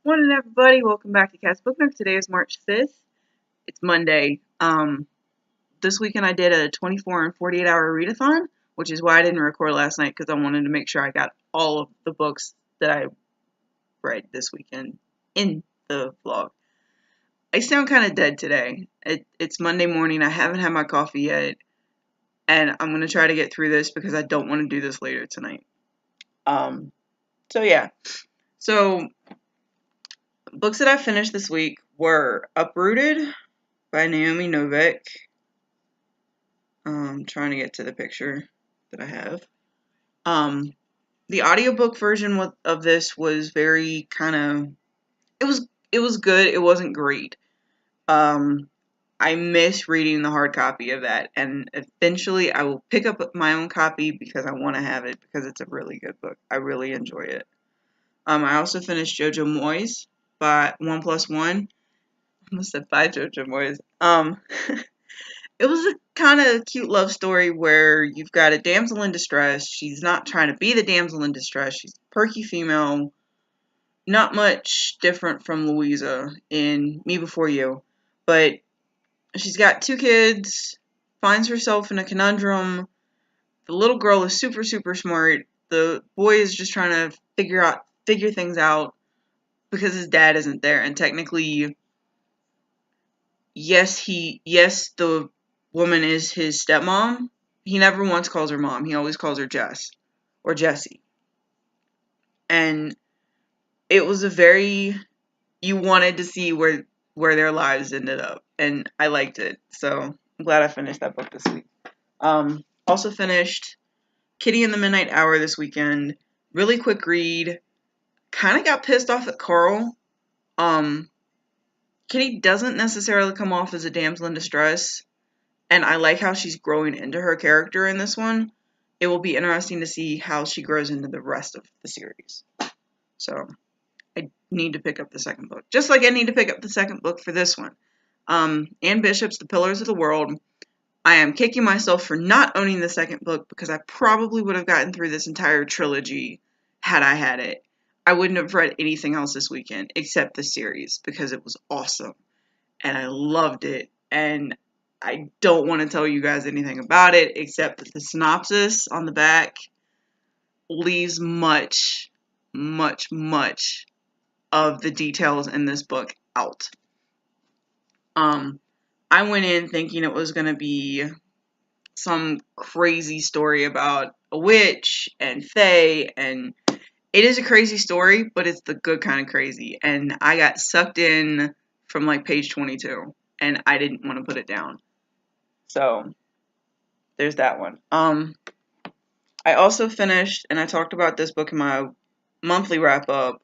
Morning, everybody. Welcome back to Cat's Book Nook. Today is March 5th. It's Monday. This weekend I did a 24 and 48 hour readathon, which is why I didn't record last night because I wanted to make sure I got all of the books that I read this weekend in the vlog. I sound kind of dead today. It's Monday morning. I haven't had my coffee yet, and I'm going to try to get through this because I don't want to do this later tonight. So, books that I finished this week were Uprooted by Naomi Novik. I'm trying to get to the picture that I have. The audiobook version of this was very kind of, it was good. It wasn't great. I miss reading the hard copy of that, and eventually I will pick up my own copy because I want to have it because it's a really good book. I really enjoy it. I also finished JoJo Moyes by 1+1. I almost said by JoJo Moyes. It was a kind of cute love story where you've got a damsel in distress. She's not trying to be the damsel in distress. She's a perky female. Not much different from Louisa in Me Before You. But she's got 2 kids, finds herself in a conundrum. The little girl is super, super smart. The boy is just trying to figure things out because his dad isn't there. And technically, yes, the woman is his stepmom. He never once calls her mom. He always calls her Jess or Jessie. And it was you wanted to see where their lives ended up. And I liked it. So I'm glad I finished that book this week. Also finished Kitty in the Midnight Hour this weekend. Really quick read. Kind of got pissed off at Carl. Kitty doesn't necessarily come off as a damsel in distress. And I like how she's growing into her character in this one. It will be interesting to see how she grows into the rest of the series. So, I need to pick up the second book. Just like I need to pick up the second book for this one. Anne Bishop's The Pillars of the World. I am kicking myself for not owning the second book because I probably would have gotten through this entire trilogy had I had it. I wouldn't have read anything else this weekend except the series because it was awesome. And I loved it. And I don't want to tell you guys anything about it except that the synopsis on the back leaves much, much, much of the details in this book out. I went in thinking it was going to be some crazy story about a witch and fae, and it is a crazy story, but it's the good kind of crazy. And I got sucked in from like page 22, and I didn't want to put it down. So, there's that one. I also finished, and I talked about this book in my monthly wrap-up,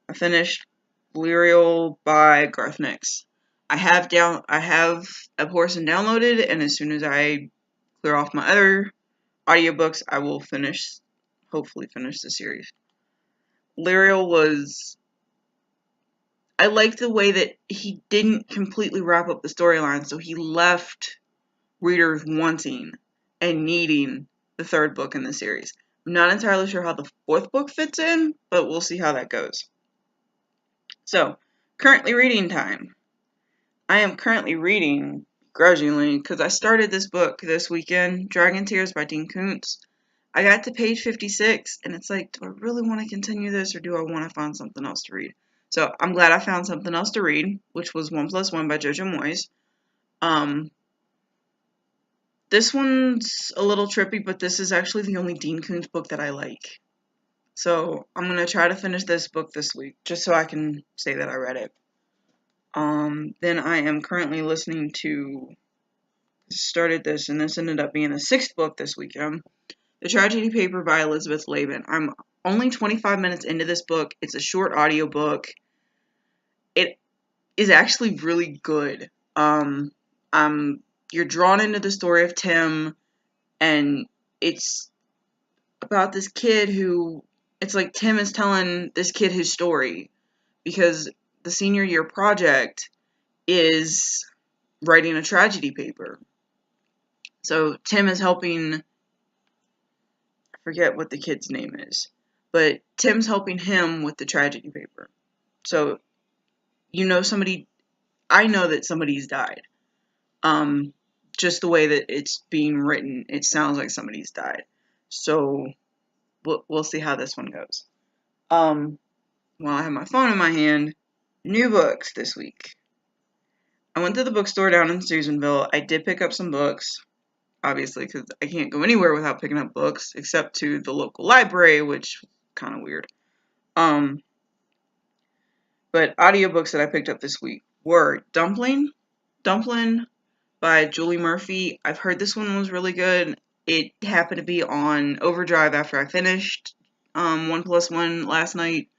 I finished Lirael by Garth Nix. I have a portion downloaded, and as soon as I clear off my other audiobooks, I will hopefully finish the series. Lirael was... I liked the way that he didn't completely wrap up the storyline, so he left readers wanting and needing the third book in the series. I'm not entirely sure how the fourth book fits in, but we'll see how that goes. So, currently reading time. I am currently reading, grudgingly, because I started this book this weekend, Dragon Tears by Dean Koontz. I got to page 56, and it's like, do I really want to continue this, or do I want to find something else to read? So, I'm glad I found something else to read, which was 1+1 by JoJo Moyes. This one's a little trippy, but this is actually the only Dean Koontz book that I like. So, I'm going to try to finish this book this week, just so I can say that I read it. Then I am currently listening to... started this, and this ended up being the 6th book this weekend. The Tragedy Paper by Elizabeth Laban. I'm only 25 minutes into this book. It's a short audiobook. It is actually really good. You're drawn into the story of Tim, and it's about this kid who... it's like Tim is telling this kid his story, because the senior year project is writing a tragedy paper. So Tim is helping... I forget what the kid's name is, but Tim's helping him with the tragedy paper. So, I know that somebody's died. Just the way that it's being written, it sounds like somebody's died. So, we'll see how this one goes. While I have my phone in my hand, new books this week. I went to the bookstore down in Susanville. I did pick up some books, obviously, because I can't go anywhere without picking up books, except to the local library, which is kind of weird. But audiobooks that I picked up this week were Dumplin by Julie Murphy. I've heard this one was really good. It happened to be on overdrive after I finished 1+1 last night.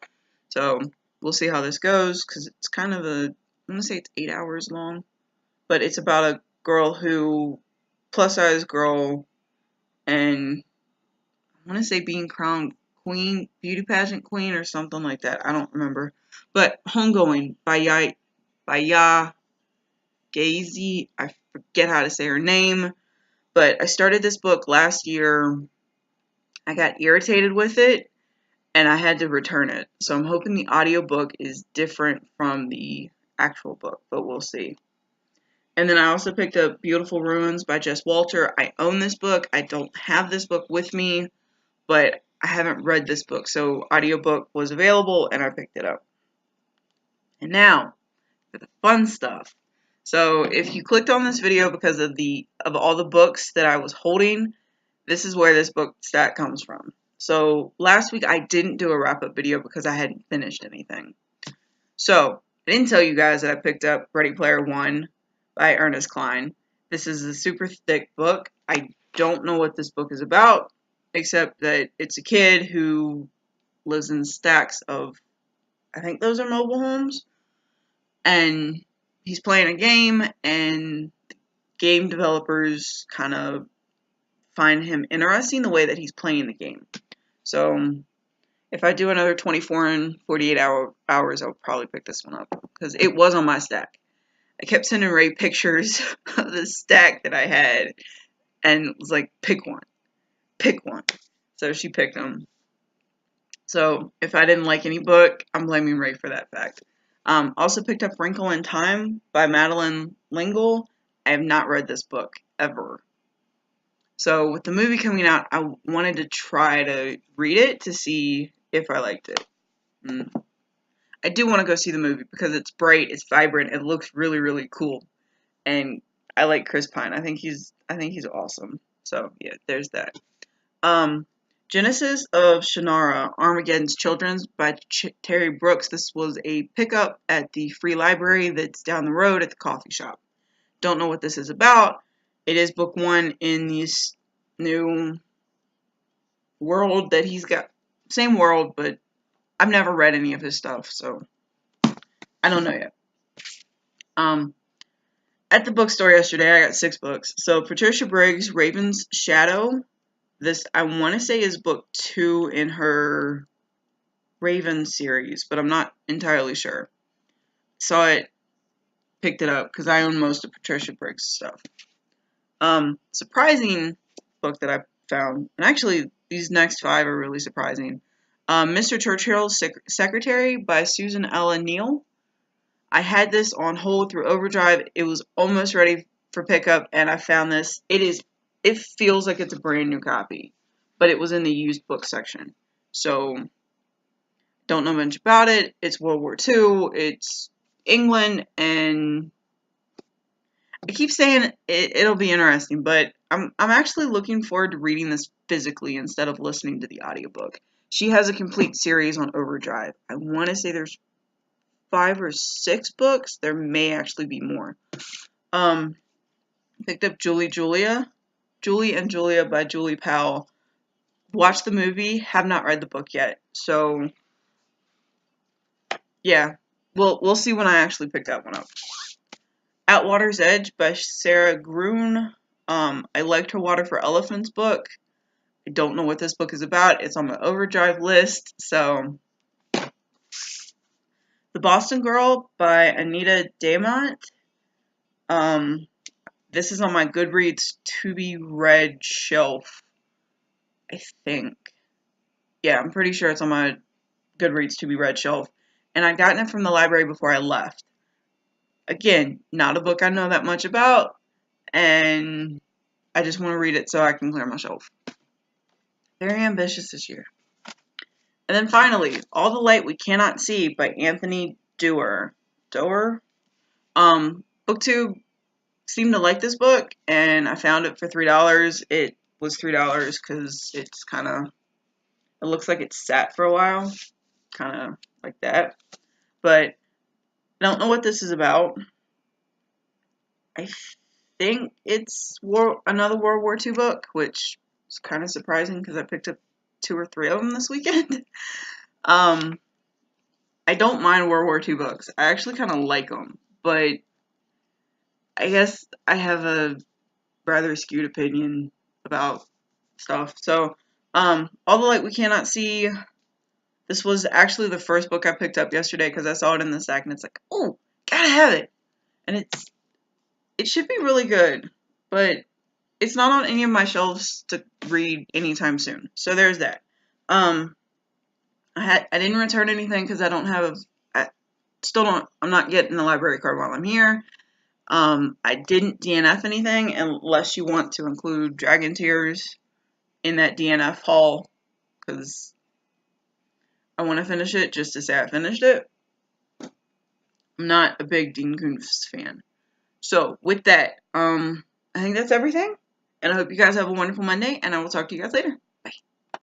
So we'll see how this goes, because it's kind of I'm going to say it's 8 hours long. But it's about a girl plus-size girl, and I want to say being crowned queen, beauty pageant queen, or something like that. I don't remember. But Homegoing by Yaa Gyasi. I forget how to say her name. But I started this book last year. I got irritated with it, and I had to return it. So I'm hoping the audiobook is different from the actual book, but we'll see. And then I also picked up Beautiful Ruins by Jess Walter. I own this book. I don't have this book with me, but I haven't read this book. So audiobook was available, and I picked it up. And now, for the fun stuff. So if you clicked on this video because of all the books that I was holding, this is where this book stat comes from. So last week I didn't do a wrap-up video because I hadn't finished anything. So I didn't tell you guys that I picked up Ready Player One by Ernest Cline. This is a super thick book. I don't know what this book is about, except that it's a kid who lives in stacks of, I think those are mobile homes, and he's playing a game, and game developers kind of find him interesting the way that he's playing the game. So if I do another 24 and 48 hours, I'll probably pick this one up, because it was on my stack. I kept sending Ray pictures of the stack that I had, and was like, pick one. So she picked them. So if I didn't like any book, I'm blaming Ray for that fact. Also picked up Wrinkle in Time by Madeleine L'Engle. I have not read this book ever. So with the movie coming out, I wanted to try to read it to see if I liked it. I do want to go see the movie because it's bright, it's vibrant, it looks really, really cool, and I like Chris Pine. I think he's awesome. So yeah, there's that. Genesis of Shannara, Armageddon's Children's by Terry Brooks. This was a pickup at the free library that's down the road at the coffee shop. Don't know what this is about. It is book one in this new world that he's got. Same world, but I've never read any of his stuff, so I don't know yet. At the bookstore yesterday, I got 6 books. So Patricia Briggs, Raven's Shadow. This, I want to say, is book 2 in her Raven series, but I'm not entirely sure. Saw it, picked it up, because I own most of Patricia Briggs' stuff. Surprising book that I found, and actually these next 5 are really surprising. Mr. Churchhill's Secretary by Susan Ella Neal. I had this on hold through overdrive. It was almost ready for pickup, and I found this. It feels like it's a brand new copy, but it was in the used book section. So, don't know much about it. It's World War II. It's England, and I keep saying it'll be interesting, but I'm actually looking forward to reading this physically instead of listening to the audiobook. She has a complete series on overdrive. I want to say there's 5 or 6 books. There may actually be more. Picked up Julie and Julia by Julie Powell. Watched the movie, have not read the book yet. So yeah, we'll see when I actually pick that one up. At Water's Edge by Sarah Gruen. I liked her Water for Elephants book. I don't know what this book is about. It's on my overdrive list, so. The Boston Girl by Anita Damont. This is on my Goodreads to be read shelf, I think. Yeah, I'm pretty sure it's on my Goodreads to be read shelf. and I'd gotten it from the library before I left. Again, not a book I know that much about, and I just want to read it so I can clear my shelf. Very ambitious this year. And then finally, All the Light We Cannot See by Anthony Doerr. Booktube seemed to like this book, and I found it for $3. It was $3 because it's kind of, it looks like it's sat for a while, kind of like that. But I don't know what this is about. I think it's another World War II book, which is kind of surprising because I picked up 2 or 3 of them this weekend. I don't mind World War II books. I actually kind of like them, but I guess I have a rather skewed opinion about stuff. So, All the Light We Cannot See. This was actually the first book I picked up yesterday because I saw it in the stack and it's like, oh, gotta have it. And it should be really good, but it's not on any of my shelves to read anytime soon. So there's that. I didn't return anything because I don't have, I'm not getting the library card while I'm here. I didn't DNF anything unless you want to include Dragon Tears in that DNF haul because I want to finish it just to say I finished it. I'm not a big Dean Koontz fan. So with that, I think that's everything. And I hope you guys have a wonderful Monday, and I will talk to you guys later.